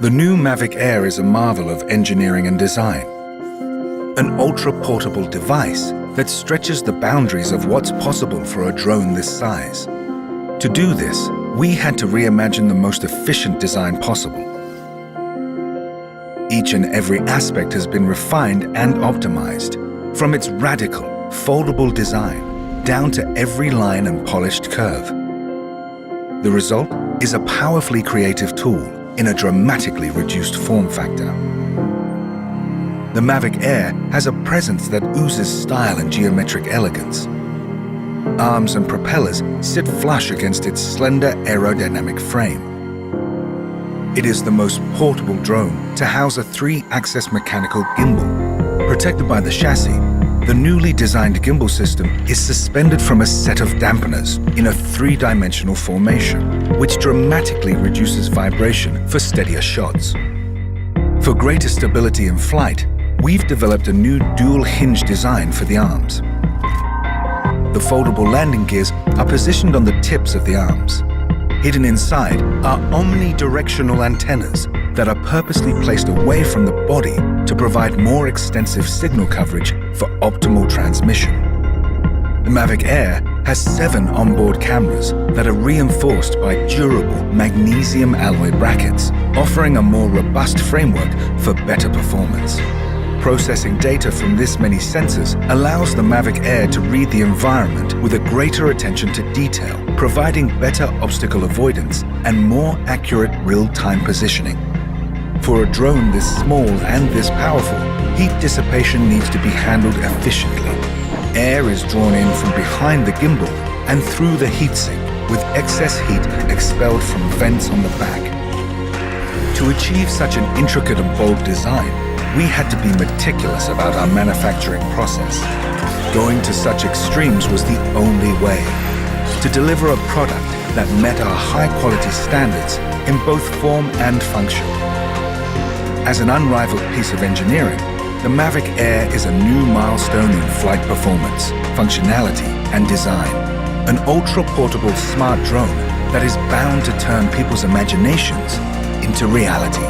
The new Mavic Air is a marvel of engineering and design. An ultra-portable device that stretches the boundaries of what's possible for a drone this size. To do this, we had to reimagine the most efficient design possible. Each and every aspect has been refined and optimized, from its radical, foldable design down to every line and polished curve. The result is a powerfully creative tool in a dramatically reduced form factor. The Mavic Air has a presence that oozes style and geometric elegance. Arms and propellers sit flush against its slender aerodynamic frame. It is the most portable drone to house a 3-axis mechanical gimbal. Protected by the chassis, the newly designed gimbal system is suspended from a set of dampeners in a 3-dimensional formation, which dramatically reduces vibration for steadier shots. For greater stability in flight, we've developed a new dual hinge design for the arms. The foldable landing gears are positioned on the tips of the arms. Hidden inside are omnidirectional antennas that are purposely placed away from the body to provide more extensive signal coverage for optimal transmission. The Mavic Air has 7 onboard cameras that are reinforced by durable magnesium alloy brackets, offering a more robust framework for better performance. Processing data from this many sensors allows the Mavic Air to read the environment with a greater attention to detail, providing better obstacle avoidance and more accurate real-time positioning. For a drone this small and this powerful, heat dissipation needs to be handled efficiently. Air is drawn in from behind the gimbal and through the heatsink, with excess heat expelled from vents on the back. To achieve such an intricate and bold design, we had to be meticulous about our manufacturing process. Going to such extremes was the only way to deliver a product that met our high-quality standards in both form and function. As an unrivaled piece of engineering, the Mavic Air is a new milestone in flight performance, functionality, and design. An ultra-portable smart drone that is bound to turn people's imaginations into reality.